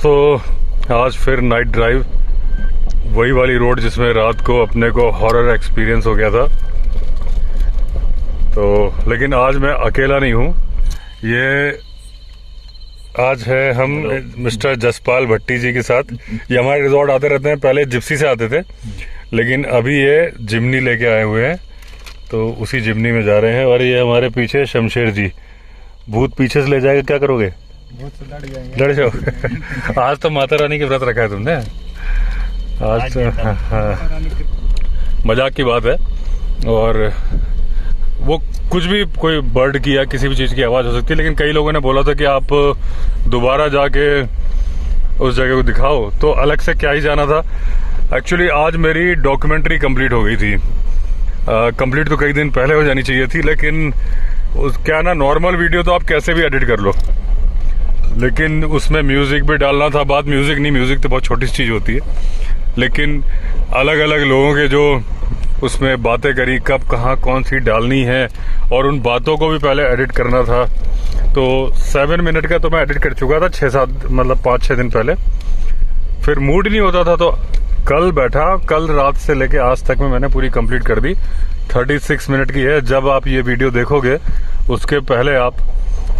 दोस्तों, आज फिर नाइट ड्राइव, वही वाली रोड जिसमें रात को अपने को हॉरर एक्सपीरियंस हो गया था। तो लेकिन आज मैं अकेला नहीं हूँ। ये आज है हम मिस्टर जसपाल भट्टी जी के साथ। ये हमारे रिजॉर्ट आते रहते हैं, पहले जिप्सी से आते थे, लेकिन अभी ये जिमनी लेके आए हुए हैं, तो उसी जिमनी में जा रहे हैं। और ये हमारे पीछे शमशेर जी। भूत पीछे से ले जाएगा, क्या करोगे? लड़ जाओ। आज तो माता रानी के व्रत रखा है तुमने। आज तो मजाक की बात है। और वो कुछ भी, कोई बर्ड की या किसी भी चीज़ की आवाज़ हो सकती है, लेकिन कई लोगों ने बोला था कि आप दोबारा जाके उस जगह को दिखाओ, तो अलग से क्या ही जाना था। एक्चुअली आज मेरी डॉक्यूमेंट्री कंप्लीट हो गई थी। कंप्लीट तो कई दिन पहले हो जानी चाहिए थी, लेकिन क्या ना, नॉर्मल वीडियो तो आप कैसे भी एडिट कर लो, लेकिन उसमें म्यूज़िक भी डालना था। बात म्यूज़िक नहीं, म्यूज़िक तो बहुत छोटी सी चीज़ होती है, लेकिन अलग अलग लोगों के जो उसमें बातें करी, कब कहाँ कौन सी डालनी है, और उन बातों को भी पहले एडिट करना था। तो 7 मिनट का तो मैं एडिट कर चुका था 6-7 मतलब 5-6 दिन पहले। फिर मूड नहीं होता था, तो कल बैठा, कल रात से लेके आज तक में मैंने पूरी कंप्लीट कर दी। 36 मिनट की है। जब आप ये वीडियो देखोगे उसके पहले आप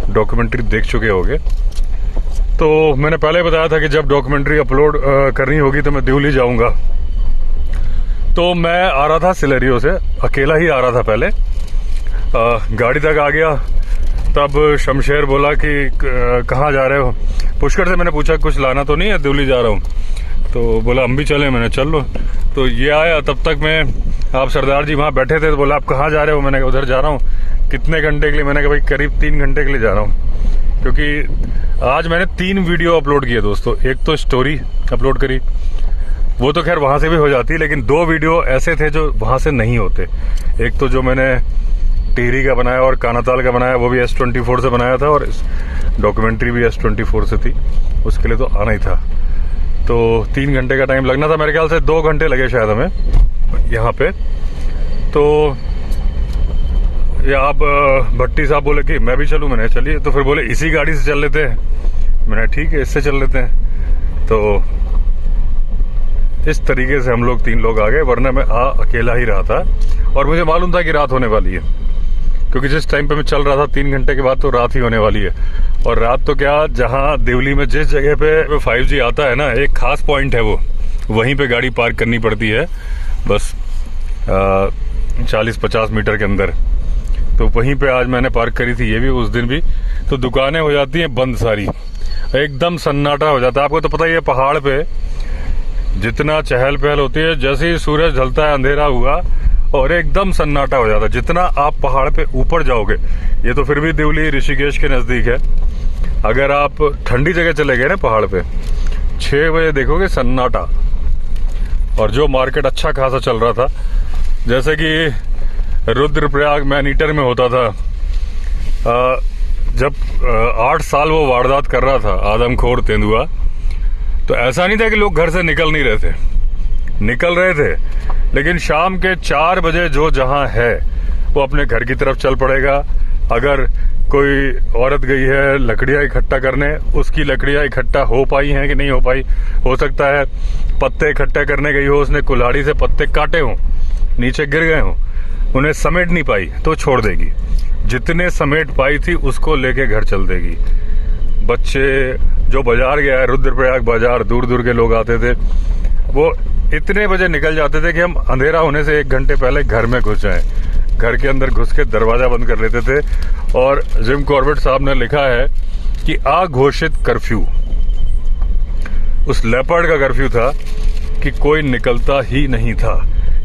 डॉक्यूमेंट्री देख चुके होगे। तो मैंने पहले बताया था कि जब डॉक्यूमेंट्री अपलोड करनी होगी तो मैं दिल्ली जाऊंगा। तो मैं आ रहा था सिलेरियो से, अकेला ही आ रहा था। पहले गाड़ी तक आ गया, तब शमशेर बोला कि कहाँ जा रहे हो। पुष्कर से मैंने पूछा कुछ लाना तो नहीं है, दिल्ली जा रहा हूँ। तो बोला हम भी चलें। मैंने चल लो। तो ये आया, तब तक मैं, आप सरदार जी वहाँ बैठे थे, तो बोला आप कहाँ जा रहे हो। मैंने कहा उधर जा रहा हूँ। कितने घंटे के लिए? मैंने कहा भाई करीब 3 घंटे के लिए जा रहा हूँ, क्योंकि आज मैंने 3 वीडियो अपलोड किए दोस्तों। एक तो स्टोरी अपलोड करी, वो तो खैर वहाँ से भी हो जाती है, लेकिन 2 वीडियो ऐसे थे जो वहाँ से नहीं होते। एक तो जो मैंने टिहरी का बनाया और कानाताल का बनाया, वो भी S24 से बनाया था, और डॉक्यूमेंट्री भी S24 से थी, उसके लिए तो आना ही था। तो 3 घंटे का टाइम लगना था, मेरे ख्याल से 2 घंटे लगे शायद हमें यहाँ पे। तो ये आप भट्टी साहब बोले कि मैं भी चलूँ। मैंने चलिए। तो फिर बोले इसी गाड़ी से चल लेते हैं। मैंने ठीक है, इससे चल लेते हैं। तो इस तरीके से हम लोग 3 लोग आ गए, वरना मैं अकेला ही रहा था। और मुझे मालूम था कि रात होने वाली है, क्योंकि जिस टाइम पे मैं चल रहा था 3 घंटे के बाद, तो रात ही होने वाली है। और रात तो क्या, जहाँ दिल्ली में जिस जगह पे 5G आता है ना, एक खास पॉइंट है, वो वहीं पे गाड़ी पार्क करनी पड़ती है, बस 40-50 मीटर के अंदर। तो वहीं पे आज मैंने पार्क करी थी, ये भी उस दिन भी। तो दुकानें हो जाती हैं बंद सारी, एकदम सन्नाटा हो जाता है। आपको तो पता ही है, पहाड़ पे जितना चहल पहल होती है, जैसे ही सूरज ढलता है अंधेरा हुआ और एकदम सन्नाटा हो जाता है। जितना आप पहाड़ पे ऊपर जाओगे, ये तो फिर भी दिल्ली ऋषिकेश के नजदीक है, अगर आप ठंडी जगह चले गए ना पहाड़ पे, 6 बजे देखोगे सन्नाटा। और जो मार्केट अच्छा खासा चल रहा था, जैसे कि रुद्रप्रयाग मैनीटर में होता था, जब 8 साल वो वारदात कर रहा था आदमखोर तेंदुआ, तो ऐसा नहीं था कि लोग घर से निकल नहीं रहे थे, निकल रहे थे, लेकिन शाम के 4 बजे जो जहां है वो अपने घर की तरफ चल पड़ेगा। अगर कोई औरत गई है लकड़ियां इकट्ठा करने, उसकी लकड़ियां इकट्ठा हो पाई हैं कि नहीं हो पाई, हो सकता है पत्ते इकट्ठा करने गई हो, उसने कुल्हाड़ी से पत्ते काटे हों, नीचे गिर गए हों, उन्हें समेट नहीं पाई तो छोड़ देगी। जितने समेट पाई थी उसको लेके घर चल देगी। बच्चे जो बाजार गया है, रुद्रप्रयाग बाजार, दूर दूर के लोग आते थे, वो इतने बजे निकल जाते थे कि हम अंधेरा होने से 1 घंटे पहले घर में घुस जाएं। घर के अंदर घुस के दरवाजा बंद कर लेते थे। और जिम कॉर्बेट साहब ने लिखा है कि अघोषित कर्फ्यू, उस लेपर्ड का कर्फ्यू था कि कोई निकलता ही नहीं था।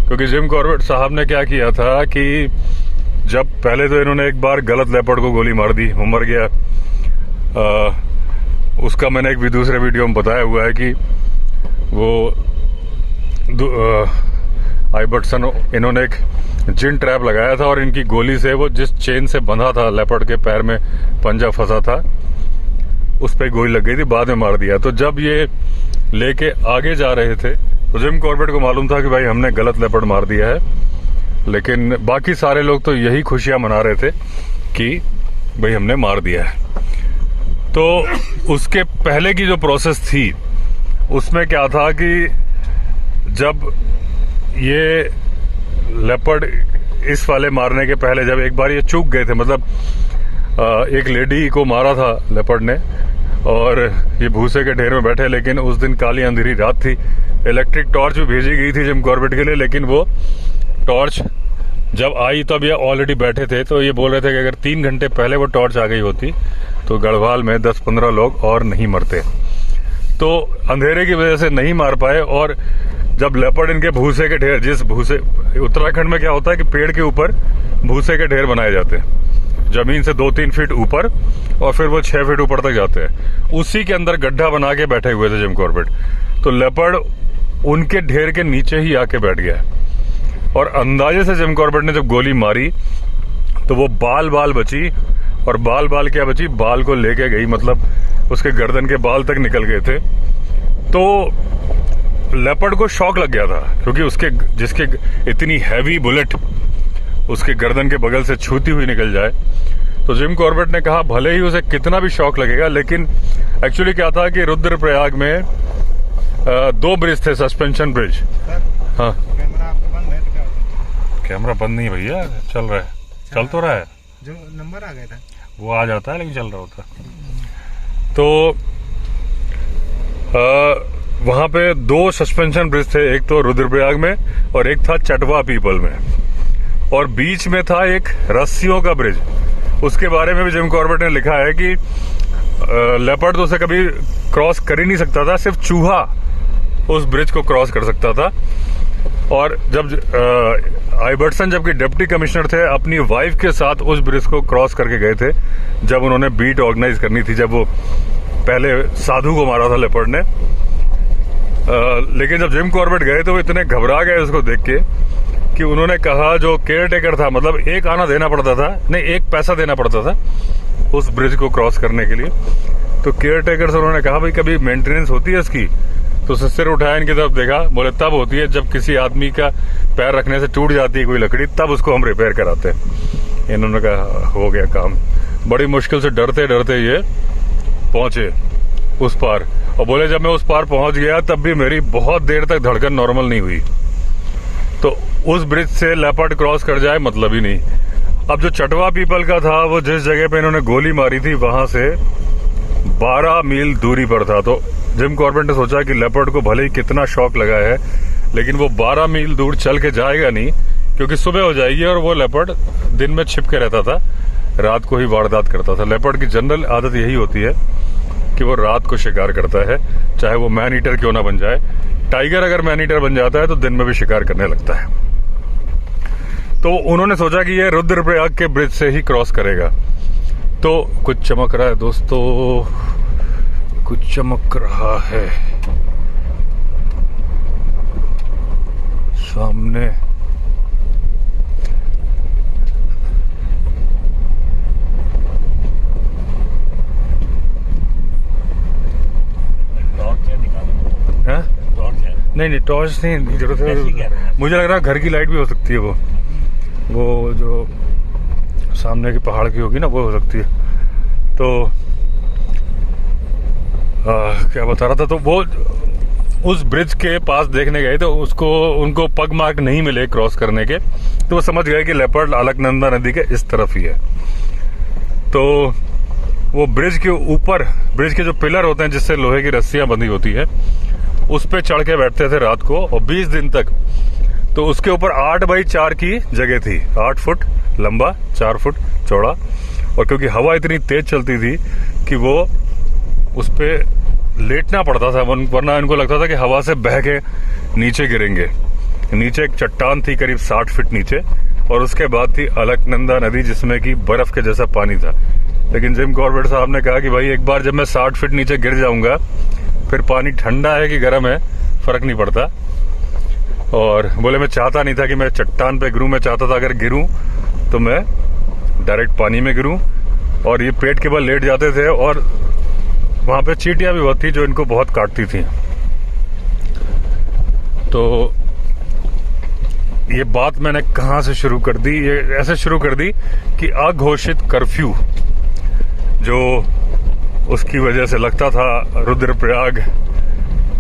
क्योंकि जिम कॉर्बेट साहब ने क्या किया था कि जब पहले तो इन्होंने एक बार गलत लेपर्ड को गोली मार दी, वो मर गया। उसका मैंने एक भी दूसरे वीडियो में बताया हुआ है कि वो आइबर्टसन, इन्होंने एक जिन ट्रैप लगाया था, और इनकी गोली से, वो जिस चेन से बंधा था लेपर्ड के पैर में पंजा फंसा था, उस पर गोली लग गई थी, बाद में मार दिया। तो जब ये लेके आगे जा रहे थे, तो जिम कॉर्बेट को मालूम था कि भाई हमने गलत लेपर्ड मार दिया है, लेकिन बाकी सारे लोग तो यही खुशियां मना रहे थे कि भाई हमने मार दिया है। तो उसके पहले की जो प्रोसेस थी उसमें क्या था कि जब ये लेपर्ड इस वाले मारने के पहले जब एक बार ये चूक गए थे, मतलब एक लेडी को मारा था लेपर्ड ने और ये भूसे के ढेर में बैठे, लेकिन उस दिन काली अंधेरी रात थी। इलेक्ट्रिक टॉर्च भी भेजी गई थी जिम कॉर्बेट के लिए, लेकिन वो टॉर्च जब आई तब ये ऑलरेडी बैठे थे। तो ये बोल रहे थे कि अगर 3 घंटे पहले वो टॉर्च आ गई होती तो गढ़वाल में 10-15 लोग और नहीं मरते। तो अंधेरे की वजह से नहीं मार पाए। और जब लेपर्ड इनके भूसे के ढेर, जिस भूसे, उत्तराखंड में क्या होता है कि पेड़ के ऊपर भूसे के ढेर बनाए जाते हैं जमीन से 2-3 फीट ऊपर, और फिर वो 6 फीट ऊपर तक जाते हैं। उसी के अंदर गड्ढा बना के बैठे हुए थे जिम कॉर्बेट। तो लेपर्ड उनके ढेर के नीचे ही आके बैठ गया और अंदाजे से जिम कॉर्बेट ने जब गोली मारी तो वो बाल बची। और बाल क्या बची, बाल को लेके गई, मतलब उसके गर्दन के बाल तक निकल गए थे। तो लेपर्ड को शॉक लग गया था क्योंकि उसके जिसके इतनी हैवी बुलेट उसके गर्दन के बगल से छूती हुई निकल जाए। तो जिम कॉर्बेट ने कहा भले ही उसे कितना भी शॉक लगेगा, लेकिन एक्चुअली क्या था कि रुद्रप्रयाग में 2 ब्रिज थे, सस्पेंशन ब्रिज। हाँ, कैमरा बंद नहीं भैया, चल रहा है, चल तो रहा है। जो नंबर आ गया था वो आ जाता है लेकिन चल रहा होता। तो वहां पे 2 सस्पेंशन ब्रिज थे, एक तो रुद्रप्रयाग में और एक था चटवा पीपल में, और बीच में था एक रस्सियों का ब्रिज। उसके बारे में भी जिम कॉर्बेट ने लिखा है कि लेपर्ड तो उसे कभी क्रॉस कर ही नहीं सकता था, सिर्फ चूहा उस ब्रिज को क्रॉस कर सकता था। और जब आइबर्टसन जबकि डिप्टी कमिश्नर थे, अपनी वाइफ के साथ उस ब्रिज को क्रॉस करके गए थे जब उन्होंने बीट ऑर्गेनाइज करनी थी, जब वो पहले साधु को मारा था लेपर्ड ने। लेकिन जब जिम कॉर्बेट गए तो वो इतने घबरा गए उसको देख के कि उन्होंने कहा, जो केयर टेकर था, मतलब एक आना देना पड़ता था, नहीं 1 पैसा देना पड़ता था उस ब्रिज को क्रॉस करने के लिए। तो केयर टेकर से उन्होंने कहा भाई कभी मेंटेनेंस होती है इसकी? तो सिर उठाया इनकी तरफ देखा, बोले तब होती है जब किसी आदमी का पैर रखने से टूट जाती है कोई लकड़ी, तब उसको हम रिपेयर कराते हैं। इन्होंने कहा हो गया काम। बड़ी मुश्किल से डरते डरते ये पहुंचे उस पार, और बोले जब मैं उस पार पहुंच गया तब भी मेरी बहुत देर तक धड़कन नॉर्मल नहीं हुई। तो उस ब्रिज से लेपर्ड क्रॉस कर जाए मतलब ही नहीं। अब जो चटवा पीपल का था, वो जिस जगह पे इन्होंने गोली मारी थी वहां से 12 मील दूरी पर था। तो जिम कॉर्बेट ने सोचा कि लेपर्ड को भले ही कितना शॉक लगा है, लेकिन वो 12 मील दूर चल के जाएगा नहीं, क्योंकि सुबह हो जाएगी और वो लेपर्ड दिन में छिप के रहता था, रात को ही वारदात करता था। लेपर्ड की जनरल आदत यही होती है कि वो रात को शिकार करता है, चाहे वो मैन ईटर क्यों ना बन जाए। टाइगर अगर मैन ईटर बन जाता है तो दिन में भी शिकार करने लगता है। तो उन्होंने सोचा कि ये रुद्रप्रयाग के ब्रिज से ही क्रॉस करेगा। तो कुछ चमक रहा है दोस्तों, कुछ चमक रहा है सामने। नहीं टॉर्च नहीं जरूरत है, मुझे लग रहा है घर की लाइट भी हो सकती है। वो जो सामने की पहाड़ की होगी ना, वो हो सकती है। तो क्या बता रहा था, तो वो उस ब्रिज के पास देखने गए तो उनको पग मार्क नहीं मिले क्रॉस करने के, तो वो समझ गए कि लेपर्ड अलकनंदा नदी के इस तरफ ही है। तो वो ब्रिज के ऊपर, ब्रिज के जो पिलर होते हैं जिससे लोहे की रस्सियां बंधी होती है, उस पे चढ़ के बैठते थे रात को, और 20 दिन तक। तो उसके ऊपर 8x4 की जगह थी, 8 फुट लंबा, 4 फुट चौड़ा। और क्योंकि हवा इतनी तेज चलती थी कि वो उस पे लेटना पड़ता था, वरना इनको लगता था कि हवा से बह के नीचे गिरेंगे। नीचे एक चट्टान थी करीब 60 फीट नीचे, और उसके बाद थी अलकनंदा नदी जिसमें कि बर्फ के जैसा पानी था। लेकिन जिम कॉर्बेट साहब ने कहा कि भाई एक बार जब मैं 60 फीट नीचे गिर जाऊंगा, फिर पानी ठंडा है कि गर्म है फर्क नहीं पड़ता। और बोले मैं चाहता नहीं था कि मैं चट्टान पे गिरूं, मैं चाहता था अगर गिरूं तो मैं डायरेक्ट पानी में गिरूं। और ये पेट के बल लेट जाते थे, और वहां पे चींटियां भी बहुत थी जो इनको बहुत काटती थी। तो ये बात मैंने कहां से शुरू कर दी, ये ऐसे शुरू कर दी कि अघोषित कर्फ्यू जो उसकी वजह से लगता था रुद्रप्रयाग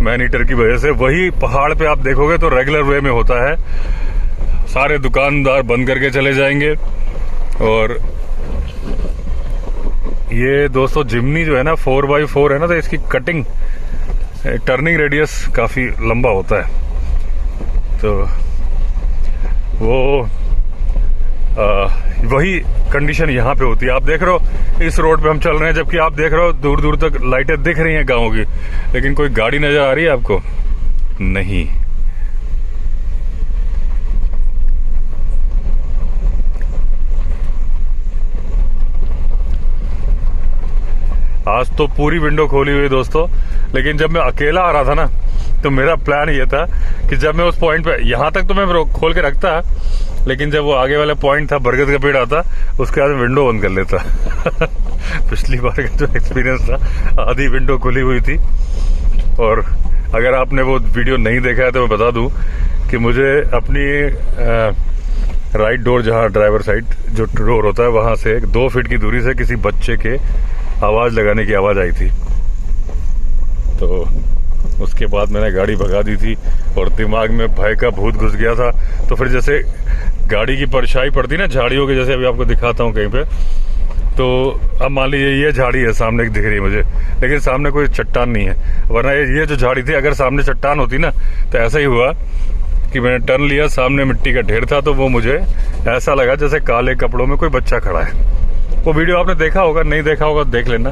मैन ईटर की वजह से। वही पहाड़ पे आप देखोगे तो रेगुलर वे में होता है, सारे दुकानदार बंद करके चले जाएंगे। और ये दोस्तों जिमनी जो है ना 4x4 है ना, तो इसकी कटिंग टर्निंग रेडियस काफ़ी लंबा होता है, तो वो वही कंडीशन यहाँ पे होती है। आप देख रहे हो इस रोड पे हम चल रहे हैं, जबकि आप देख रहे हो दूर दूर तक लाइटें दिख रही हैं गाँव की, लेकिन कोई गाड़ी नजर आ रही है आपको? नहीं। आज तो पूरी विंडो खोली हुई है दोस्तों, लेकिन जब मैं अकेला आ रहा था ना, तो मेरा प्लान ये था कि जब मैं उस पॉइंट पे, यहाँ तक तो मैं खोल के रखता, लेकिन जब वो आगे वाला पॉइंट था बरगद का पेड़ आता, उसके बाद विंडो बंद कर लेता। पिछली बार का जो एक्सपीरियंस था, आधी विंडो खुली हुई थी। और अगर आपने वो वीडियो नहीं देखा है तो मैं बता दूं कि मुझे अपनी राइट डोर, जहाँ ड्राइवर साइड जो डोर होता है, वहां से 2 फीट की दूरी से किसी बच्चे के आवाज लगाने की आवाज आई थी। तो उसके बाद मैंने गाड़ी भगा दी थी और दिमाग में भय का भूत घुस गया था। तो फिर जैसे गाड़ी की परछाई पड़ती ना झाड़ियों के, जैसे अभी आपको दिखाता हूँ कहीं पे, तो अब मान लीजिए ये झाड़ी है सामने दिख रही है मुझे, लेकिन सामने कोई चट्टान नहीं है, वरना ये जो झाड़ी थी अगर सामने चट्टान होती ना, तो ऐसा ही हुआ कि मैंने टर्न लिया, सामने मिट्टी का ढेर था, तो वो मुझे ऐसा लगा जैसे काले कपड़ों में कोई बच्चा खड़ा है। वो वीडियो आपने देखा होगा, नहीं देखा होगा देख लेना,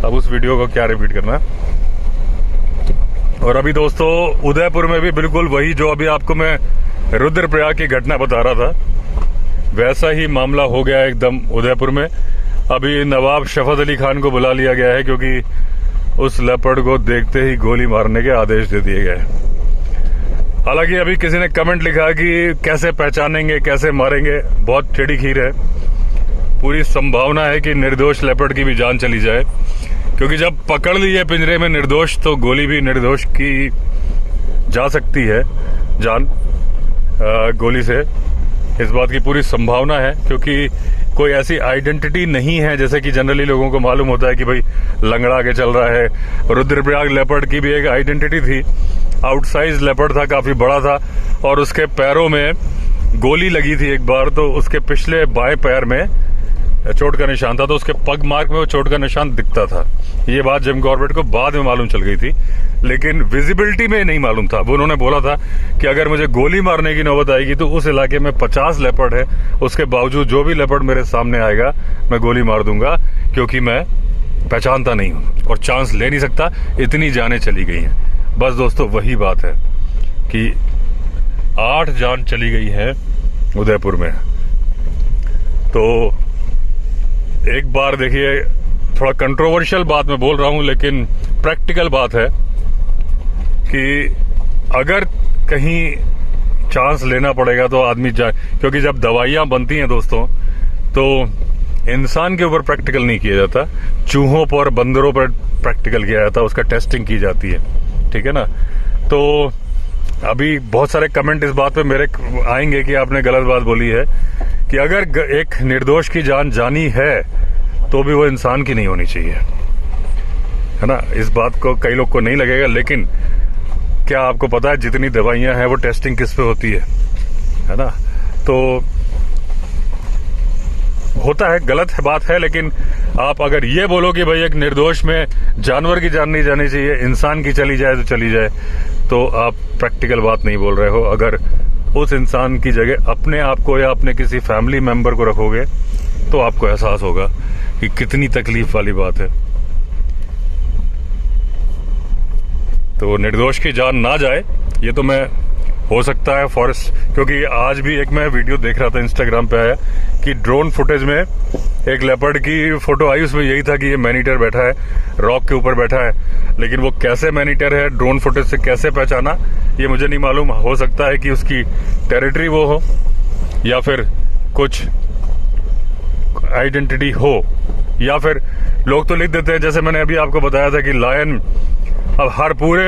अब उस वीडियो को क्या रिपीट करना। और अभी दोस्तों उदयपुर में भी बिल्कुल वही, जो अभी आपको मैं रुद्रप्रयाग की घटना बता रहा था, वैसा ही मामला हो गया एकदम उदयपुर में। अभी नवाब शफत अली खान को बुला लिया गया है, क्योंकि उस लेपर्ड को देखते ही गोली मारने के आदेश दे दिए गए। हालांकि अभी किसी ने कमेंट लिखा कि कैसे पहचानेंगे, कैसे मारेंगे, बहुत टेढ़ी खीर है। पूरी संभावना है कि निर्दोष लेपर्ड की भी जान चली जाए, क्योंकि जब पकड़ ली है पिंजरे में निर्दोष, तो गोली भी निर्दोष की जा सकती है जान गोली से। इस बात की पूरी संभावना है, क्योंकि कोई ऐसी आइडेंटिटी नहीं है जैसे कि जनरली लोगों को मालूम होता है कि भाई लंगड़ा के चल रहा है। रुद्रप्रयाग लेपर्ड की भी एक आइडेंटिटी थी, आउटसाइज लेपर्ड था, काफी बड़ा था, और उसके पैरों में गोली लगी थी एक बार, तो उसके पिछले बाएं पैर में चोट का निशान था, तो उसके पग मार्क में वो चोट का निशान दिखता था। ये बात जिम कॉर्बेट को बाद में मालूम चल गई थी, लेकिन विजिबिलिटी में नहीं मालूम था। वो उन्होंने बोला था कि अगर मुझे गोली मारने की नौबत आएगी तो उस इलाके में 50 लेपर्ड है, उसके बावजूद जो भी लेपर्ड मेरे सामने आएगा मैं गोली मार दूंगा, क्योंकि मैं पहचानता नहीं हूं और चांस ले नहीं सकता, इतनी जानें चली गई हैं। बस दोस्तों वही बात है कि 8 जान चली गई है उदयपुर में। तो एक बार देखिए, थोड़ा कंट्रोवर्शियल बात मैं बोल रहा हूं, लेकिन प्रैक्टिकल बात है कि अगर कहीं चांस लेना पड़ेगा तो आदमी जाए, क्योंकि जब दवाइयां बनती हैं दोस्तों, तो इंसान के ऊपर प्रैक्टिकल नहीं किया जाता, चूहों पर, बंदरों पर प्रैक्टिकल किया जाता है, उसका टेस्टिंग की जाती है, ठीक है ना। तो अभी बहुत सारे कमेंट इस बात पे मेरे आएंगे कि आपने गलत बात बोली है, कि अगर एक निर्दोष की जान जानी है तो भी वो इंसान की नहीं होनी चाहिए, है ना। इस बात को कई लोग को नहीं लगेगा, लेकिन क्या आपको पता है जितनी दवाइयां हैं वो टेस्टिंग किस पे होती है ना। तो होता है, गलत है बात है, लेकिन आप अगर ये बोलो कि भाई एक निर्दोष में जानवर की जान नहीं जानी चाहिए, इंसान की चली जाए तो चली जाए, तो आप प्रैक्टिकल बात नहीं बोल रहे हो। अगर उस इंसान की जगह अपने आप को या अपने किसी फैमिली मेंबर को रखोगे तो आपको एहसास होगा कि कितनी तकलीफ वाली बात है। तो निर्दोष की जान ना जाए, ये तो मैं हो सकता है फॉरेस्ट, क्योंकि आज भी एक मैं वीडियो देख रहा था इंस्टाग्राम पे आया कि ड्रोन फुटेज में एक लेपर्ड की फोटो आई, उसमें यही था कि ये मैन ईटर बैठा है, रॉक के ऊपर बैठा है, लेकिन वो कैसे मैन ईटर है ड्रोन फुटेज से कैसे पहचाना ये मुझे नहीं मालूम। हो सकता है कि उसकी टेरिटरी वो हो, या फिर कुछ आइडेंटिटी हो, या फिर लोग तो लिख देते हैं, जैसे मैंने अभी आपको बताया था कि लायन अब हर पूरे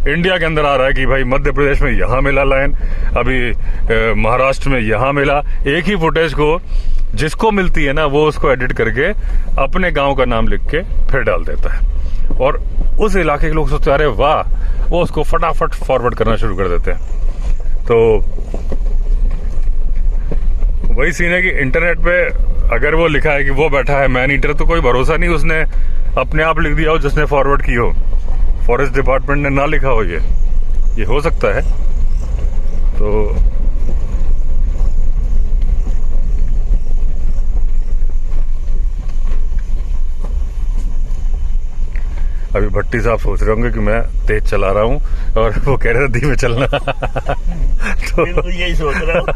इंडिया के अंदर आ रहा है कि भाई मध्य प्रदेश में यहाँ मिला लायन, अभी महाराष्ट्र में यहाँ मिला। एक ही फुटेज को जिसको मिलती है ना वो उसको एडिट करके अपने गांव का नाम लिख के फिर डाल देता है, और उस इलाके के लोग सोचते हैं अरे वाह, वो उसको फटाफट फॉरवर्ड करना शुरू कर देते हैं। तो वही सीन है कि इंटरनेट पे अगर वो लिखा है कि वो बैठा है मैन ईटर, तो कोई भरोसा नहीं उसने अपने आप लिख दिया हो जिसने फॉरवर्ड की हो, फॉरेस्ट डिपार्टमेंट ने ना लिखा हो। ये हो सकता है। तो अभी भट्टी साहब सोच रहे होंगे कि मैं तेज चला रहा हूँ और वो कह रहे थे धीमे चलना। तो यही सोच रहा हूँ।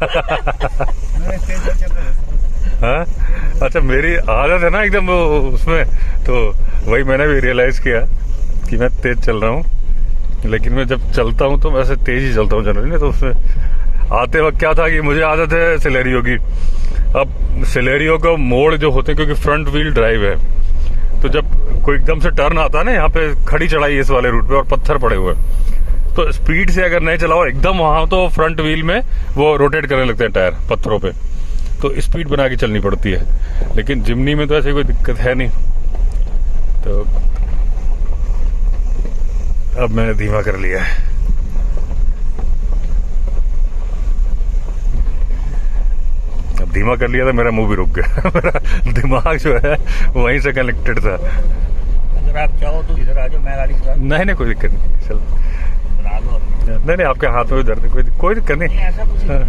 हाँ, अच्छा, मेरी आदत है ना एकदम वो उसमें, तो वही मैंने भी रियलाइज किया कि मैं तेज चल रहा हूँ, लेकिन मैं जब चलता हूँ तो वैसे तेज ही चलता हूँ जनरली। तो उसमें आते वक्त क्या था कि मुझे आदत है सिलेरियो की। अब सिलेरियो का मोड़ जो होते हैं, क्योंकि फ्रंट व्हील ड्राइव है, तो जब कोई एकदम से टर्न आता है ना, यहाँ पे खड़ी चढ़ाई है इस वाले रूट पे और पत्थर पड़े हुए, तो स्पीड से अगर नहीं चलाओ एकदम वहां, तो फ्रंट व्हील में वो रोटेट करने लगते हैं टायर पत्थरों पे, तो स्पीड बना के चलनी पड़ती है। लेकिन जिम्नी में तो ऐसी कोई दिक्कत है नहीं। तो अब मैंने धीमा कर लिया है। अब धीमा कर लिया तो मेरा मुंह भी रुक गया। मेरा दिमाग जो है वहीं से कनेक्टेड था। अगर आप चाहो तो इधर आ जाओ, मैं गाड़ी चला। नहीं, कोई दिक्कत नहीं, चलो। नहीं, आपके हाथ में दर्द, कोई दिक्कत नहीं। ऐसा कुछ नहीं।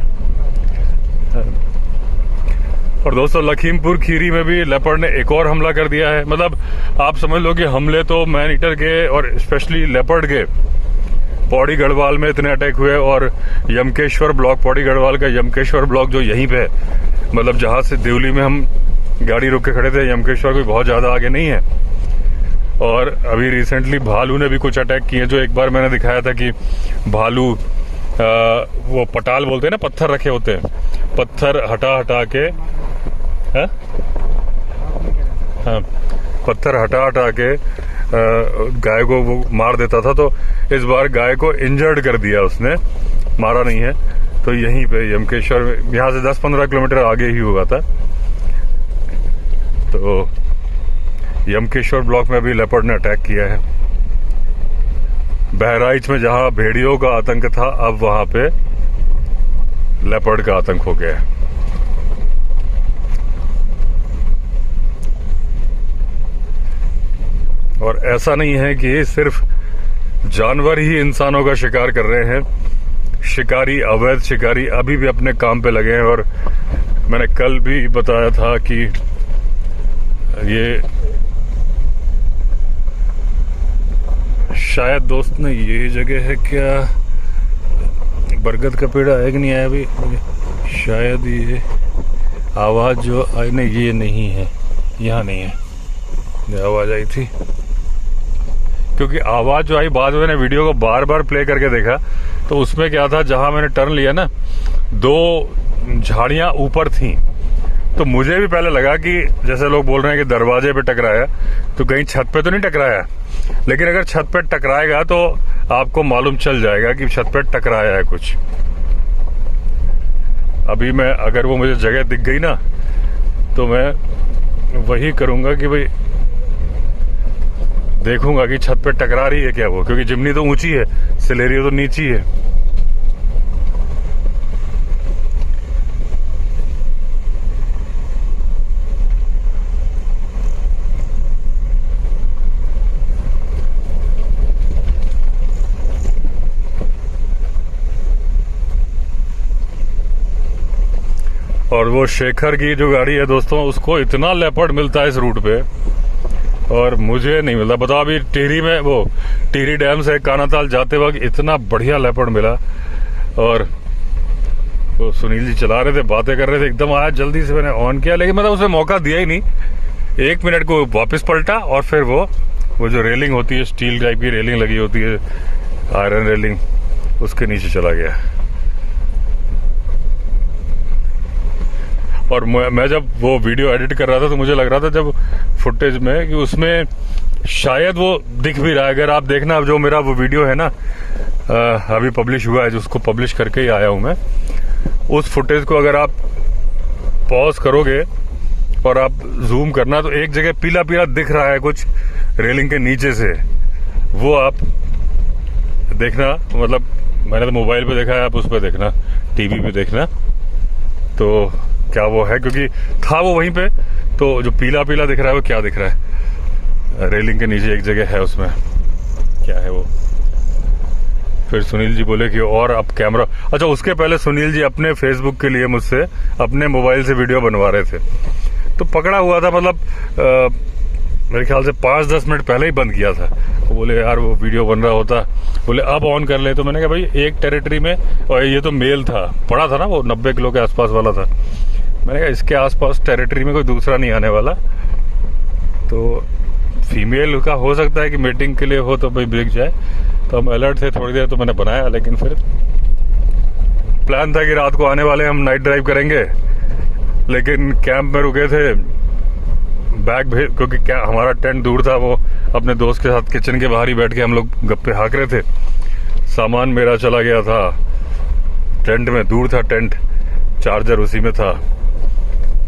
और दोस्तों, लखीमपुर खीरी में भी लेपर्ड ने एक और हमला कर दिया है। मतलब आप समझ लो कि हमले तो मैन ईटर के और स्पेशली लेपर्ड के पौड़ी गढ़वाल में इतने अटैक हुए, और यमकेश्वर ब्लॉक, पौड़ी गढ़वाल का यमकेश्वर ब्लॉक जो यहीं पे है, मतलब जहां से देवली में हम गाड़ी रोक के खड़े थे, यमकेश्वर कोई बहुत ज्यादा आगे नहीं है। और अभी रिसेंटली भालू ने भी कुछ अटैक किए, जो एक बार मैंने दिखाया था कि भालू वो पटाल बोलते हैं ना, पत्थर रखे होते हैं, पत्थर हटा के, हाँ, पत्थर हटा के गाय को वो मार देता था। तो इस बार गाय को इंजर्ड कर दिया उसने, मारा नहीं है। तो यहीं पे यमकेश्वर, यहाँ से 10-15 किलोमीटर आगे ही हुआ था। तो यमकेश्वर ब्लॉक में भी लेपर्ड ने अटैक किया है। बहराइच में जहां भेड़ियों का आतंक था, अब वहां पे लेपर्ड का आतंक हो गया है। और ऐसा नहीं है कि सिर्फ जानवर ही इंसानों का शिकार कर रहे हैं, शिकारी, अवैध शिकारी अभी भी अपने काम पे लगे हैं। और मैंने कल भी बताया था कि ये शायद दोस्त ने, ये जगह है क्या, बरगद का पेड़ आया कि नहीं आया अभी, शायद ये आवाज जो आई, नहीं ये नहीं है, यहाँ नहीं है, ये आवाज आई थी। क्योंकि आवाज जो आई, बाद में मैंने वीडियो को बार बार प्ले करके देखा, तो उसमें क्या था, जहां मैंने टर्न लिया ना, 2 झाड़ियां ऊपर थी। तो मुझे भी पहले लगा कि जैसे लोग बोल रहे हैं कि दरवाजे पे टकराया, तो कहीं छत पे तो नहीं टकराया। लेकिन अगर छत पे टकराएगा तो आपको मालूम चल जाएगा कि छत पे टकराया है कुछ। अभी मैं, अगर वो मुझे जगह दिख गई ना, तो मैं वही करूंगा कि भाई देखूंगा कि छत पे टकरा रही है क्या वो, क्योंकि जिमनी तो ऊंची है, सिलेरियो तो नीची है। और वो शेखर की जो गाड़ी है दोस्तों, उसको इतना लेपर्ड मिलता है इस रूट पे, और मुझे नहीं मिलता। बताओ, अभी टिहरी में, वो टिहरी डैम से कानाताल जाते वक्त इतना बढ़िया लेपर्ड मिला। और वो सुनील जी चला रहे थे, बातें कर रहे थे, एकदम आया, जल्दी से मैंने ऑन किया, लेकिन मतलब उसे मौका दिया ही नहीं। 1 मिनट को वापस पलटा, और फिर वो जो रेलिंग होती है, स्टील टाइप की रेलिंग लगी होती है, आयरन रेलिंग, उसके नीचे चला गया। और मैं जब वो वीडियो एडिट कर रहा था, तो मुझे लग रहा था जब फुटेज में कि उसमें शायद वो दिख भी रहा है। अगर आप देखना, जो मेरा वो वीडियो है ना, अभी पब्लिश हुआ है, जो उसको पब्लिश करके ही आया हूं मैं, उस फुटेज को अगर आप पॉज करोगे और आप जूम करना तो एक जगह पीला पीला दिख रहा है कुछ रेलिंग के नीचे से, वो आप देखना। मतलब मैंने तो मोबाइल पे देखा है, आप उस पर देखना, टीवी पे देखना तो क्या वो है, क्योंकि था वो वहीं पे। तो जो पीला पीला दिख रहा है वो क्या दिख रहा है, रेलिंग के नीचे एक जगह है, उसमें क्या है वो। फिर सुनील जी बोले कि और अब कैमरा, अच्छा उसके पहले सुनील जी अपने फेसबुक के लिए मुझसे अपने मोबाइल से वीडियो बनवा रहे थे, तो पकड़ा हुआ था, मतलब मेरे ख्याल से 5-10 मिनट पहले ही बंद किया था। वो बोले यार वो वीडियो बन रहा होता, बोले अब ऑन कर ले। तो मैंने कहा भाई एक टेरिटरी में, और ये तो मेल था, पड़ा था ना वो 90 किलो के आसपास वाला था, मैंने कहा इसके आसपास टेरिटरी में कोई दूसरा नहीं आने वाला, तो फीमेल का हो सकता है कि मीटिंग के लिए हो तो भाई बिक जाए। तो हम अलर्ट थे थोड़ी देर, तो मैंने बनाया, लेकिन फिर प्लान था कि रात को आने वाले हम नाइट ड्राइव करेंगे, लेकिन कैंप में रुके थे, बैग भेज, क्योंकि क्या हमारा टेंट दूर था, वो अपने दोस्त के साथ किचन के बाहर ही बैठ के हम लोग गप्पे हाँक रहे थे। सामान मेरा चला गया था टेंट में, दूर था टेंट, चार्जर उसी में था,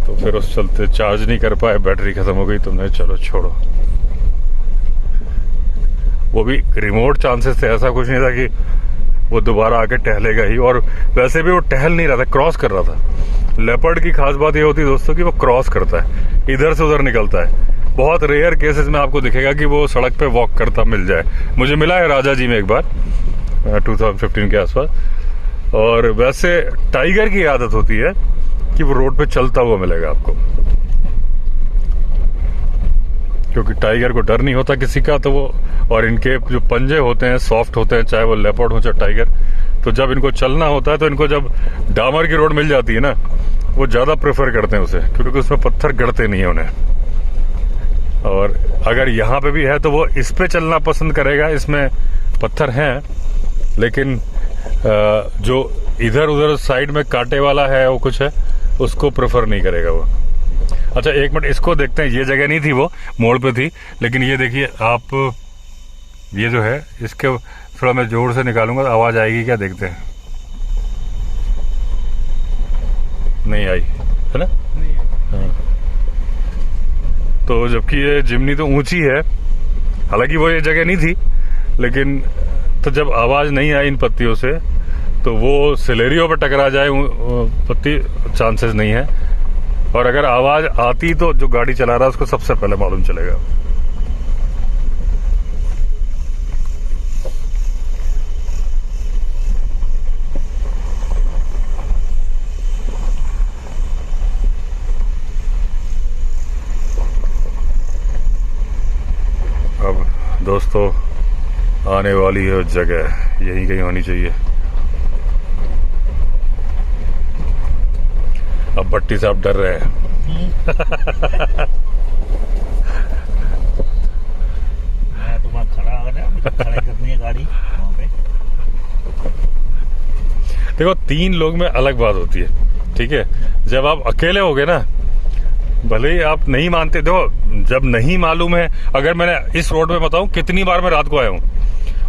तो फिर उस चलते चार्ज नहीं कर पाए, बैटरी खत्म हो गई, तो मैं चलो छोड़ो। वो भी रिमोट चांसेस थे, ऐसा कुछ नहीं था कि वो दोबारा आके टहलेगा ही, और वैसे भी वो टहल नहीं रहा था, क्रॉस कर रहा था। लेपर्ड की खास बात ये होती है दोस्तों कि वो क्रॉस करता है, इधर से उधर निकलता है। बहुत रेयर केसेस में आपको दिखेगा कि वो सड़क पे वॉक करता मिल जाए। मुझे मिला है राजा जी में एक बार 2015 के आसपास। और वैसे टाइगर की आदत होती है कि वो रोड पे चलता हुआ मिलेगा आपको, क्योंकि टाइगर को डर नहीं होता किसी का, तो वो, और इनके जो पंजे होते हैं सॉफ्ट होते हैं, चाहे वो लेपर्ड हो चाहे टाइगर, तो जब इनको चलना होता है तो इनको जब डामर की रोड मिल जाती है ना, वो ज्यादा प्रेफर करते हैं उसे, क्योंकि उसमें पत्थर गड़ते नहीं है उन्हें। और अगर यहाँ पे भी है तो वो इस पे चलना पसंद करेगा, इसमें पत्थर हैं, लेकिन जो इधर उधर साइड में कांटे वाला है वो कुछ है, उसको प्रेफर नहीं करेगा वो। अच्छा एक मिनट इसको देखते हैं, ये जगह नहीं थी, वो मोड़ पे थी, लेकिन ये देखिए आप, ये जो है इसके थोड़ा मैं जोर से निकालूंगा तो आवाज आएगी क्या, देखते हैं। नहीं आई है ना, हाँ। तो जबकि ये जिमनी तो ऊंची है, हालांकि वो ये जगह नहीं थी, लेकिन तो जब आवाज नहीं आई इन पत्तियों से, तो वो सिलेरियो पर टकरा जाए पत्ती, चांसेस नहीं है। और अगर आवाज आती तो जो गाड़ी चला रहा है उसको सबसे पहले मालूम चलेगा। अब दोस्तों आने वाली है जगह, यही कहीं होनी चाहिए। अब भट्टी साहब डर रहे हैं। मैं तो वहाँ खड़ा हो गया, खड़े करनी है गाड़ी वहाँ पे। देखो 3 लोग में अलग बात होती है, ठीक है। जब आप अकेले होगे ना, भले ही आप नहीं मानते, देखो जब नहीं मालूम है, अगर मैंने इस रोड पे बताऊं कितनी बार मैं रात को आया हूं,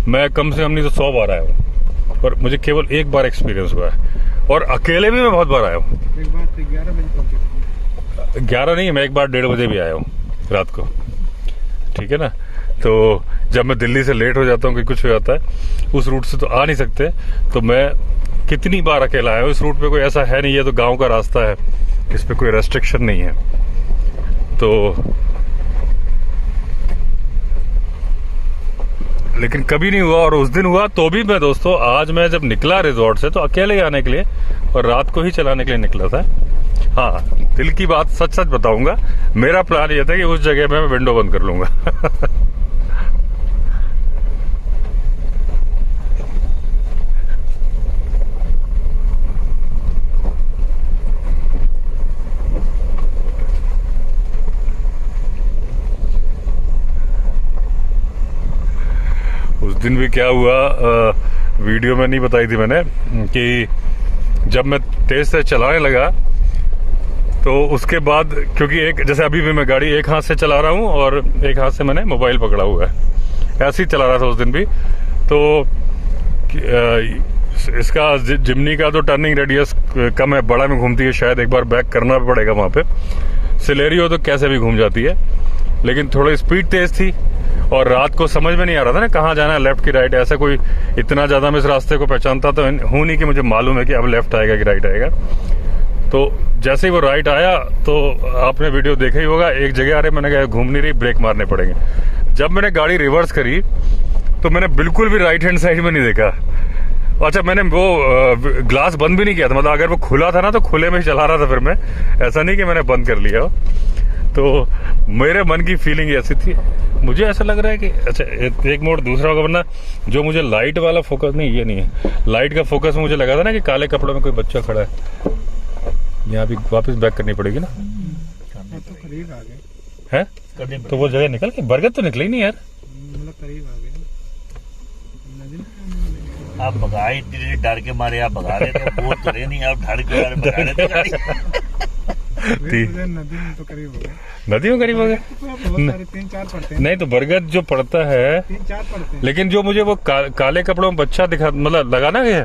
मैं कम से कम नहीं तो 100 बार आया हूं, और मुझे केवल एक बार एक्सपीरियंस हुआ है, और अकेले भी मैं बहुत बार आया हूँ। एक बार 11 बजे पहुंचे। 11 नहीं, मैं एक बार 1:30 बजे भी आया हूँ रात को, ठीक है ना। तो जब मैं दिल्ली से लेट हो जाता हूँ कि कुछ हो जाता है, उस रूट से तो आ नहीं सकते, तो मैं कितनी बार अकेला आया हूँ। इस रूट पे कोई ऐसा है नहीं, है तो गांव का रास्ता है, इस पे कोई रेस्ट्रिक्शन नहीं है। तो लेकिन कभी नहीं हुआ, और उस दिन हुआ तो भी मैं दोस्तों, आज मैं जब निकला रिजॉर्ट से तो अकेले ही आने के लिए और रात को ही चलाने के लिए निकला था। हाँ, दिल की बात सच सच बताऊंगा, मेरा प्लान ये था कि उस जगह में मैं विंडो बंद कर लूंगा। उस दिन भी क्या हुआ, वीडियो में नहीं बताई थी मैंने, कि जब मैं तेज से चलाने लगा तो उसके बाद, क्योंकि एक जैसे अभी भी मैं गाड़ी एक हाथ से चला रहा हूँ और एक हाथ से मैंने मोबाइल पकड़ा हुआ है, ऐसे ही चला रहा था उस दिन भी। तो इसका जिमनी का तो टर्निंग रेडियस कम है, बड़ा में घूमती है, शायद एक बार बैक करना पड़ेगा वहाँ पे। सिलेरी हो तो कैसे भी घूम जाती है, लेकिन थोड़ी स्पीड तेज थी और रात को समझ में नहीं आ रहा था ना कहाँ जाना है, लेफ्ट की राइट। ऐसा कोई इतना ज़्यादा मैं इस रास्ते को पहचानता तो हूँ नहीं कि मुझे मालूम है कि अब लेफ्ट आएगा कि राइट आएगा। तो जैसे ही वो राइट आया तो आपने वीडियो देखा ही होगा, एक जगह आ रहे, मैंने कहा घूम नहीं रही, ब्रेक मारने पड़ेंगे। जब मैंने गाड़ी रिवर्स करी तो मैंने बिल्कुल भी राइट हैंड साइड में नहीं देखा। अच्छा, मैंने वो ग्लास बंद भी नहीं किया था, मतलब अगर वो खुला था ना तो खुले में ही चला रहा था फिर मैं, ऐसा नहीं कि मैंने बंद कर लिया हो। तो मेरे मन की फीलिंग ऐसी थी, मुझे ऐसा लग रहा है कि अच्छा एक मोड़ दूसरा होगा, वरना जो मुझे लाइट वाला फोकस, नहीं ये नहीं है, लाइट का फोकस मुझे लगा था ना कि काले कपड़ों में कोई बच्चा खड़ा है। यहाँ भी वापस बैक करनी पड़ेगी ना, तो करीब आ गए है तो वो जगह निकल गई। बरगद तो निकली नहीं यार, मतलब करीब आ गए नदी। आप भगाए इतनी देर डर के मारे, आप भगा रहे तो बोल तो रहे नहीं, आप डर के मारे भगा रहे थे गाड़ी। नदी में तो करीब हो गए, नदी में करीब हो गए। बहुत सारे 3-4 पड़ते हैं। नहीं तो बरगद जो पड़ता है 3-4 पड़ते हैं। लेकिन जो मुझे वो काले कपड़ों में बच्चा दिखा, मतलब लगा ना गया,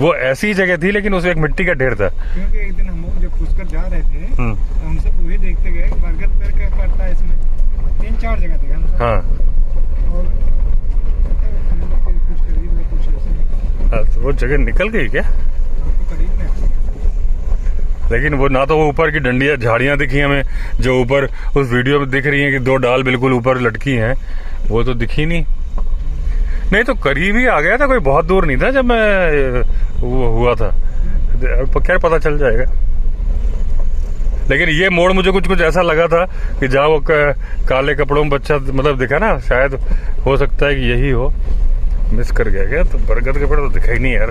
वो ऐसी जगह थी लेकिन उसमें एक मिट्टी का ढेर था। क्योंकि एक दिन हम जब पुष्कर जा रहे थे तो हम सब वही देखते गए बरगद पेड़ क्या पड़ता है इसमें, 3-4 जगह थे हम सब। हाँ और हम लोग के कुछ करीब है, कुछ ऐसे हाँ, तो वो जगह निकल गई क्या? तो करीब में। लेकिन वो ना तो वो ऊपर की डंडियां झाड़ियां दिखी हमें जो ऊपर उस वीडियो में दिख रही हैं कि 2 डाल बिल्कुल ऊपर लटकी हैं, वो तो दिखी नहीं तो करीब ही आ गया था, कोई बहुत दूर नहीं था जब मैं वो हुआ था। खैर पता चल जाएगा। लेकिन ये मोड़ मुझे कुछ ऐसा लगा था कि जहाँ वो काले कपड़ों में बच्चा मतलब दिखा ना, शायद हो सकता है कि यही हो। मिस कर गया क्या? तो बरगद के पेड़ तो दिखा ही नहीं यार।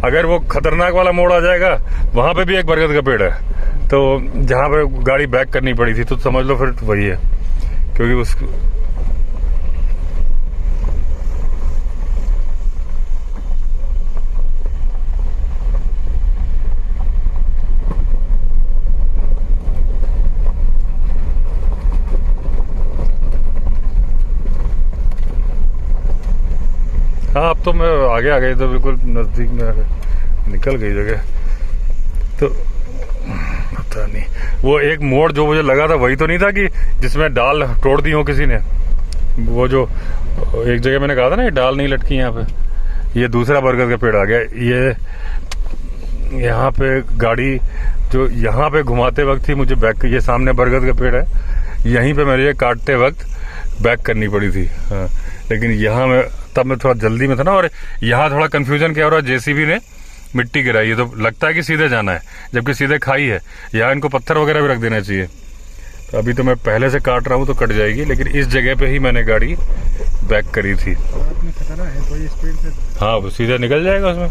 अगर वो खतरनाक वाला मोड़ आ जाएगा, वहां पे भी एक बरगद का पेड़ है, तो जहां पे गाड़ी बैक करनी पड़ी थी, तो समझ लो फिर वही है, क्योंकि उस हाँ अब तो मैं आगे आ गई, तो बिल्कुल नजदीक में आ गए, निकल गई जगह। तो पता नहीं वो एक मोड़ जो मुझे लगा था वही तो नहीं था कि जिसमें डाल तोड़ दी हो किसी ने। वो जो एक जगह मैंने कहा था ना ये डाल नहीं लटकी यहाँ पे, ये दूसरा बरगद का पेड़ आ गया। ये यहाँ पे गाड़ी जो यहाँ पे घुमाते वक्त ही मुझे बैक, ये सामने बरगद का पेड़ है, यहीं पे मेरे काटते वक्त बैक करनी पड़ी थी। हाँ, लेकिन यहाँ मैं तब मैं थोड़ा जल्दी में था ना, और यहाँ थोड़ा कंफ्यूजन क्या हो रहा है, जेसीबी ने मिट्टी गिराई है तो लगता है कि सीधे जाना है, जबकि सीधे खाई है। यहाँ इनको पत्थर वगैरह भी रख देना चाहिए। तो अभी तो मैं पहले से काट रहा हूँ तो कट जाएगी, लेकिन इस जगह पे ही मैंने गाड़ी बैक करी थी। रात में खतरा है, कोई स्पीड से हाँ वो सीधे निकल जाएगा उसमें।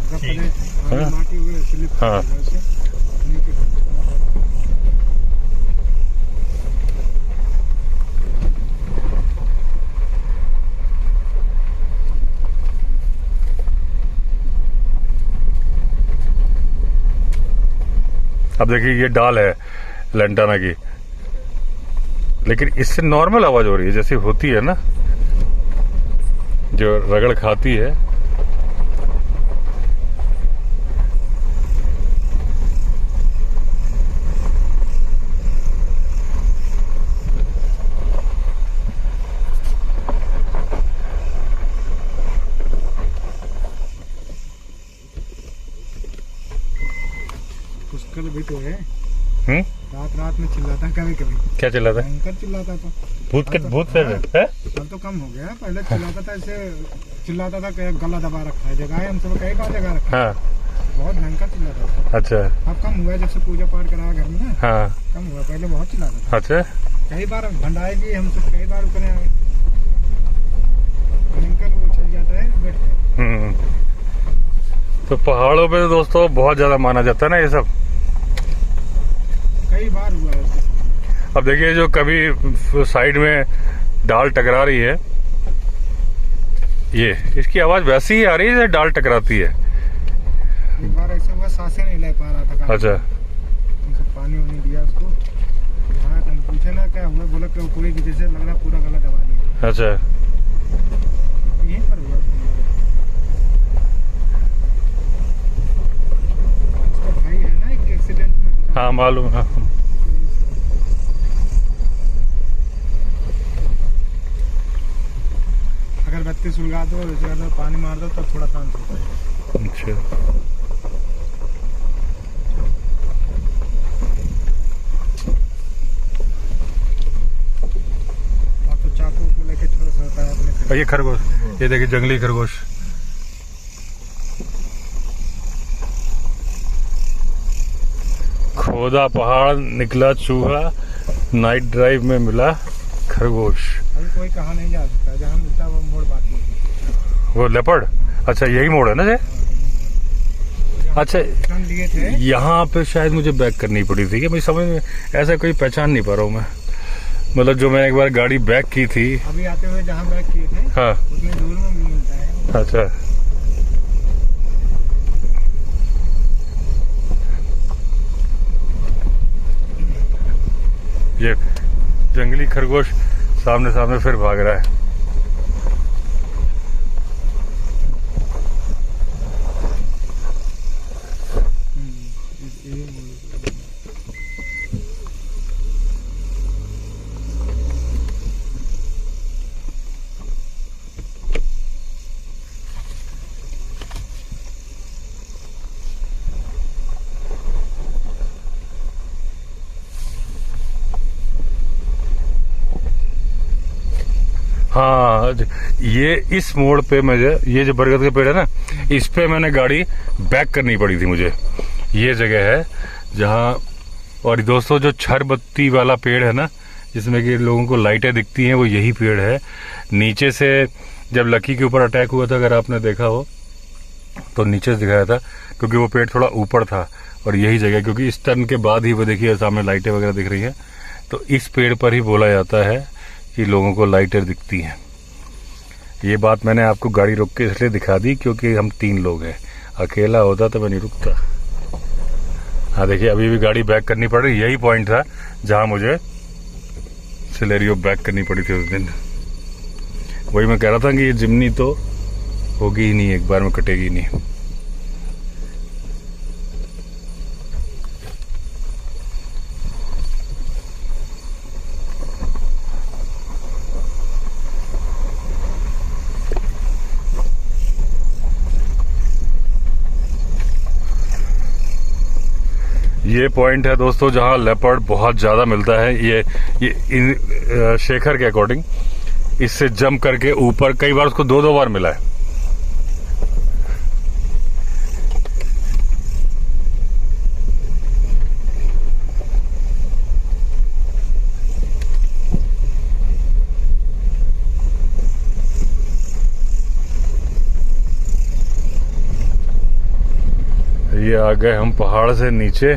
हाँ अब देखिए ये डाल है लेंटाना की, लेकिन इससे नॉर्मल आवाज हो रही है जैसे होती है ना, जो रगड़ खाती है। पुष्कर भी तो है, रात में चिल्लाता है कभी कभी। क्या चिल्लाता है? भयंकर चिल्लाता था। भूत से है? अब तो कम हो गया, पहले चिल्लाता था, ऐसे चिल्लाता था कि गला दबा रखा है, जगह है हम सब कई बार जगह रखा है। हाँ बहुत भयंकर चिल्लाता था। अच्छा अब कम हुआ है, जब से पूजा पाठ कराया घर में ना। हाँ कम हुआ, पहले बहुत चिल्लाता था। अच्छा कई बार भंडाए भी हम सब कई बार करे, भयंकर वो चल जाता है बैठ। तो पहाड़ों पे दोस्तों बहुत ज्यादा माना जाता है ना ये सब, कई बार हुआ है। अब देखिए जो कभी साइड में डाल टकरा रही है, ये इसकी आवाज वैसी ही आ रही है जैसे डाल टकराती है। एक बार ऐसे हुआ, सांसें नहीं ले पा रहा था। अच्छा, हम सब पानी वानी दिया उसको। हाँ तुम पूछे ना क्या हुआ, बोला कि कोई जैसे लग रहा पूरा गला दबा दिया। अच्छा यहीं पर हुआ। उसका भाई है ना एक एक्सीडेंट में। हाँ मालूम है। अगर बत्ती सुलगा दो, इस जगह में पानी मार दो तो थोड़ा शांत होता है। अच्छा, और तो चाकू को लेके छोड़ सकता है अपने। ये खरगोश, ये देखिए जंगली खरगोश। खोदा पहाड़ निकला चूहा, नाइट ड्राइव में मिला खरगोश। अभी कोई कहा नहीं जा सकता, जहाँ मिलता है वो मोड़ बाकी है। वो लेपर्ड, अच्छा यही मोड़ है ना ये? अच्छा, टर्न लिए थे। यहाँ पे शायद मुझे बैक करनी पड़ी थी कि मुझे समझ में ऐसा कोई पहचान नहीं पा रहा हूँ मैं। मतलब जो मैं एक बार गाड़ी बैक की थी, अभी आते हुए जहाँ बैक किए थे, हाँ उतनी दूर में भी मिलता है। अच्छा, ये जंगली खरगोश सामने सामने फिर भाग रहा है। हाँ, ये इस मोड़ पे मुझे, ये जो बरगद का पेड़ है ना, इस पे मैंने गाड़ी बैक करनी पड़ी थी मुझे। ये जगह है जहाँ, और दोस्तों जो छरबत्ती वाला पेड़ है ना, जिसमें कि लोगों को लाइटें दिखती हैं, वो यही पेड़ है। नीचे से जब लकी के ऊपर अटैक हुआ था, अगर आपने देखा हो तो नीचे से दिखाया था, क्योंकि वो पेड़ थोड़ा ऊपर था। और यही जगह, क्योंकि इस टर्न के बाद ही वो देखिए सामने लाइटें वगैरह दिख रही हैं, तो इस पेड़ पर ही बोला जाता है कि लोगों को लाइटें दिखती हैं। ये बात मैंने आपको गाड़ी रोक के इसलिए दिखा दी क्योंकि हम 3 लोग हैं, अकेला होता तो मैं नहीं रुकता। हाँ देखिए, अभी भी गाड़ी बैक करनी पड़ रही। यही पॉइंट था जहाँ मुझे सिलेरियो बैक करनी पड़ी थी उस दिन। वही मैं कह रहा था कि ये जिम्नी तो होगी ही नहीं, एक बार में कटेगी ही नहीं। ये पॉइंट है दोस्तों जहाँ लेपर्ड बहुत ज़्यादा मिलता है। ये शेखर के अकॉर्डिंग इससे जंप करके ऊपर, कई बार उसको 2-2 बार मिला है। ये आ गए हम पहाड़ से नीचे,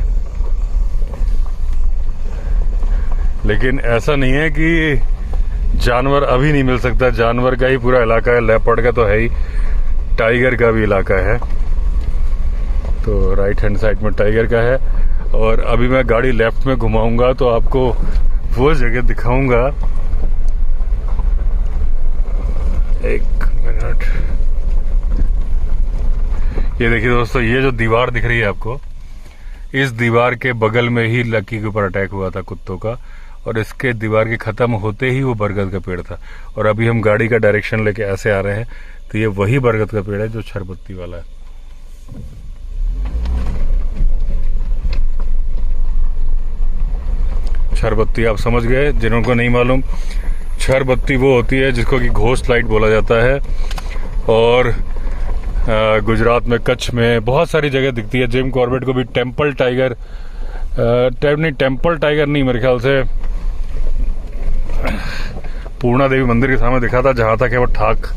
लेकिन ऐसा नहीं है कि जानवर अभी नहीं मिल सकता। जानवर का ही पूरा इलाका है, लेपर्ड का तो है ही, टाइगर का भी इलाका है। तो राइट हैंड साइड में टाइगर का है। और अभी मैं गाड़ी लेफ्ट में घुमाऊंगा तो आपको वो जगह दिखाऊंगा। एक मिनट, ये देखिए दोस्तों, ये जो दीवार दिख रही है आपको, इस दीवार के बगल में ही लकी के ऊपर अटैक हुआ था कुत्तों का। और इसके दीवार के खत्म होते ही वो बरगद का पेड़ था। और अभी हम गाड़ी का डायरेक्शन लेके ऐसे आ रहे हैं तो ये वही बरगद का पेड़ है जो छरबत्ती वाला है। छरबत्ती आप समझ गए, जिनको नहीं मालूम, छरबत्ती वो होती है जिसको कि घोस्ट लाइट बोला जाता है। और गुजरात में, कच्छ में बहुत सारी जगह दिखती है। जिम कॉर्बेट को भी टेम्पल टाइगर, टेम्पल टाइगर नहीं, मेरे ख्याल से पूर्णा देवी मंदिर के सामने दिखा था, जहाँ तक है वो ठाक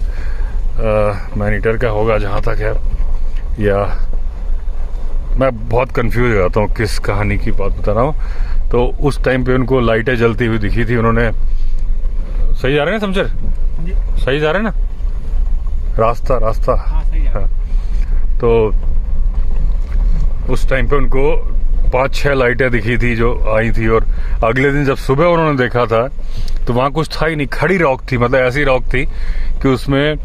मैनीटर का होगा जहाँ तक है। या मैं बहुत कंफ्यूज हो जाता हूँ किस कहानी की बात बता रहा हूँ। तो उस टाइम पे उनको लाइटें जलती हुई दिखी थी। उन्होंने, सही जा रहे हैं ना समझर, सही जा रहे हैं ना, रास्ता हाँ, सही है। हाँ। तो उस टाइम पे उनको 5-6 लाइटें दिखी थी जो आई थी। और अगले दिन जब सुबह उन्होंने देखा था तो वहां कुछ था ही नहीं, खड़ी रॉक थी। मतलब ऐसी रॉक थी कि उसमें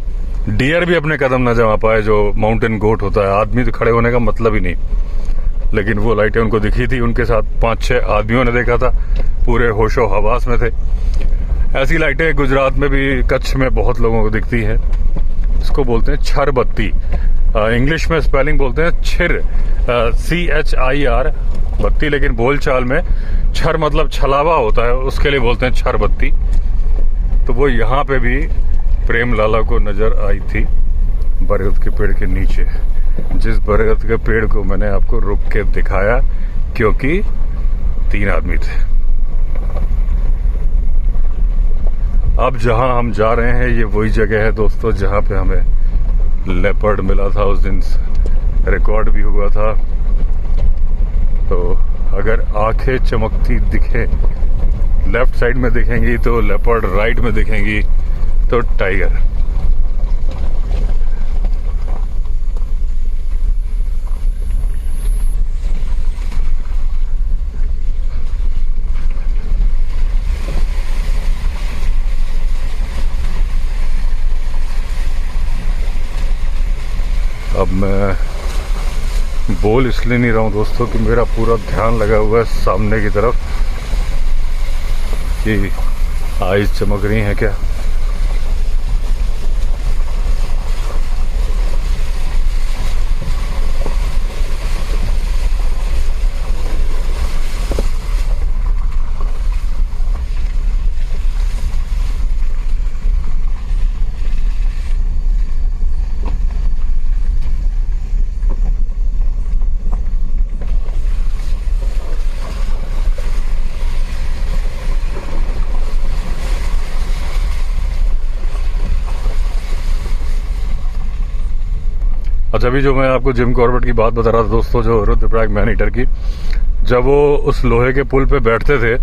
डियर भी अपने कदम न जमा पाए, जो माउंटेन गोट होता है। आदमी तो खड़े होने का मतलब ही नहीं। लेकिन वो लाइटें उनको दिखी थी, उनके साथ 5-6 आदमियों ने देखा था, पूरे होशो हवास में थे। ऐसी लाइटें गुजरात में भी, कच्छ में बहुत लोगों को दिखती हैं। इसको बोलते हैं छर बत्ती, इंग्लिश में स्पेलिंग बोलते हैं छिर, CHIR बत्ती, लेकिन बोलचाल में छर मतलब छलावा होता है, उसके लिए बोलते हैं छर बत्ती। तो वो यहाँ पे भी प्रेम लाला को नजर आई थी बरगद के पेड़ के नीचे, जिस बरगद के पेड़ को मैंने आपको रुक के दिखाया, क्योंकि 3 आदमी थे। अब जहां हम जा रहे हैं ये वही जगह है दोस्तों जहां पे हमें लेपर्ड मिला था, उस दिन रिकॉर्ड भी हुआ था। तो अगर आंखें चमकती दिखे, लेफ्ट साइड में दिखेंगी तो लेपर्ड, राइट में दिखेंगी तो टाइगर। अब मैं बोल इसलिए नहीं रहा हूं दोस्तों कि मेरा पूरा ध्यान लगा हुआ है सामने की तरफ कि आइज चमक रही हैं क्या। अच्छा, अभी जो मैं आपको जिम कॉर्बेट की बात बता रहा था दोस्तों, जो रुद्रप्रयाग मैन ईटर की, जब वो उस लोहे के पुल पे बैठते थे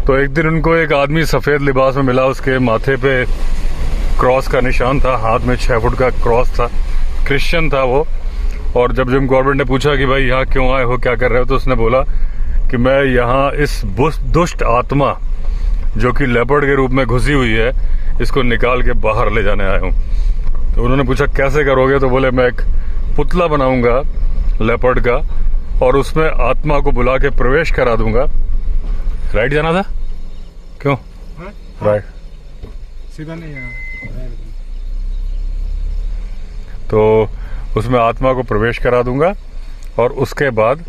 तो एक दिन उनको एक आदमी सफेद लिबास में मिला, उसके माथे पे क्रॉस का निशान था, हाथ में 6 फुट का क्रॉस था, क्रिश्चियन था वो। और जब जिम कॉर्बेट ने पूछा कि भाई यहाँ क्यों आए हो, क्या कर रहे हो, तो उसने बोला कि मैं यहाँ इस दुष्ट आत्मा जो कि लेपर्ड के रूप में घुसी हुई है, इसको निकाल के बाहर ले जाने आया हूँ। तो उन्होंने पूछा कैसे करोगे, तो बोले मैं एक पुतला बनाऊंगा लेपर्ड का और उसमें आत्मा को बुला के प्रवेश करा दूंगा। राइट जाना था क्यों? राइट सीधा नहीं है। तो उसमें आत्मा को प्रवेश करा दूंगा और उसके बाद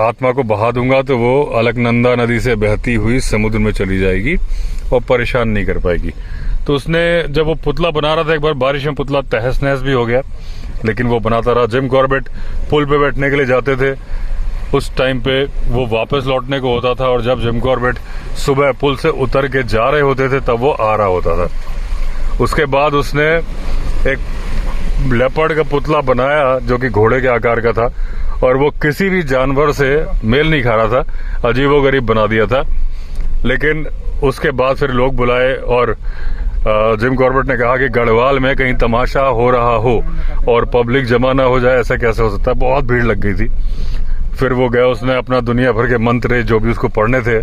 आत्मा को बहा दूंगा तो वो अलकनंदा नदी से बहती हुई समुद्र में चली जाएगी और परेशान नहीं कर पाएगी। तो उसने जब वो पुतला बना रहा था, एक बार बारिश में पुतला तहस नहस भी हो गया, लेकिन वो बनाता रहा। जिम कॉर्बेट पुल पे बैठने के लिए जाते थे, उस टाइम पे वो वापस लौटने को होता था, और जब जिम कॉर्बेट सुबह पुल से उतर के जा रहे होते थे तब वो आ रहा होता था। उसके बाद उसने एक लेपर्ड का पुतला बनाया जो कि घोड़े के आकार का था, और वो किसी भी जानवर से मेल नहीं खा रहा था, अजीबोगरीब बना दिया था। लेकिन उसके बाद फिर लोग बुलाए और जिम कॉर्बेट ने कहा कि गढ़वाल में कहीं तमाशा हो रहा हो और पब्लिक जमा ना हो जाए, ऐसा कैसे हो सकता है। बहुत भीड़ लग गई थी। फिर वो गया, उसने अपना दुनिया भर के मंत्र जो भी उसको पढ़ने थे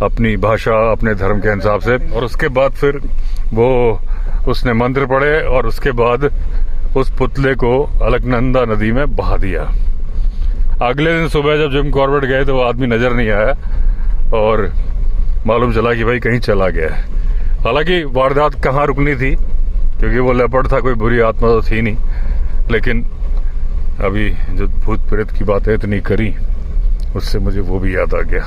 अपनी भाषा अपने धर्म के हिसाब से, और उसके बाद फिर वो उसने मंत्र पढ़े और उसके बाद उस पुतले को अलकनंदा नदी में बहा दिया। अगले दिन सुबह जब जिम कॉर्बेट गए तो वो आदमी नजर नहीं आया और मालूम चला कि भाई कहीं चला गया है। हालांकि वारदात कहाँ रुकनी थी, क्योंकि वो लेपर्ड था, कोई बुरी आत्मा तो थी नहीं। लेकिन अभी जो भूत प्रेत की बातें इतनी करी, उससे मुझे वो भी याद आ गया।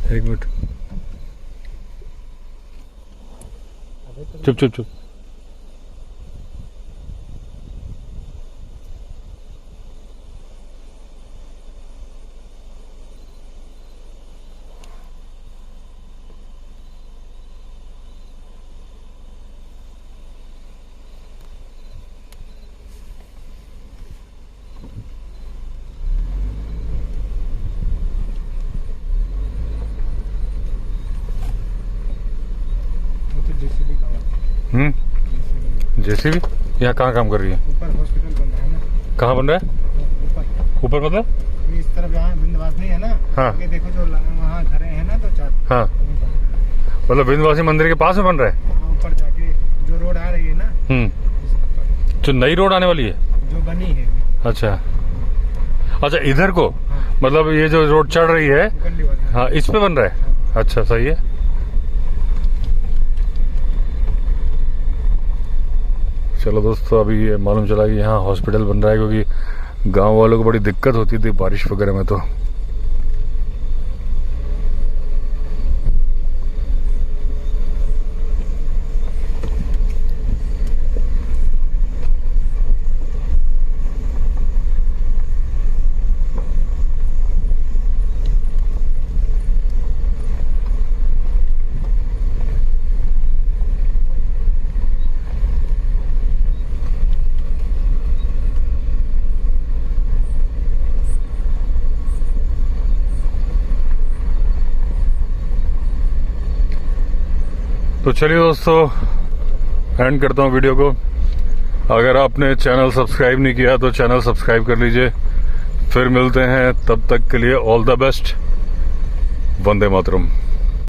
एक मिनट, चुप चुप चुप। जेसीबी यहाँ कहाँ काम कर रही है? ऊपर हॉस्पिटल बन रहा है ना, कहाँ बन रहा है? ऊपर मतलब? ये इस तरफ यहाँ विंध्यवासिनी है ना, हाँ। आगे देखो जो वहाँ घरे हैं ना, तो चार हाँ, ऊपर। मतलब विंध्यवासिनी मंदिर के पास में बन रहा है? वहाँ ऊपर जाके जो रोड आ रही है ना, जो नई रोड आने वाली है? जो बनी है अच्छा अच्छा, इधर को हाँ, मतलब ये जो रोड चढ़ रही है, मुकंडी वाली। हाँ, इस पे बन रहा है। अच्छा, सही है। चलो दोस्तों, अभी ये मालूम चला कि यहाँ हॉस्पिटल बन रहा है, क्योंकि गांव वालों को बड़ी दिक्कत होती थी बारिश वगैरह में। तो चलिए दोस्तों, एंड करता हूँ वीडियो को। अगर आपने चैनल सब्सक्राइब नहीं किया तो चैनल सब्सक्राइब कर लीजिए। फिर मिलते हैं, तब तक के लिए all the best. Vande Mataram.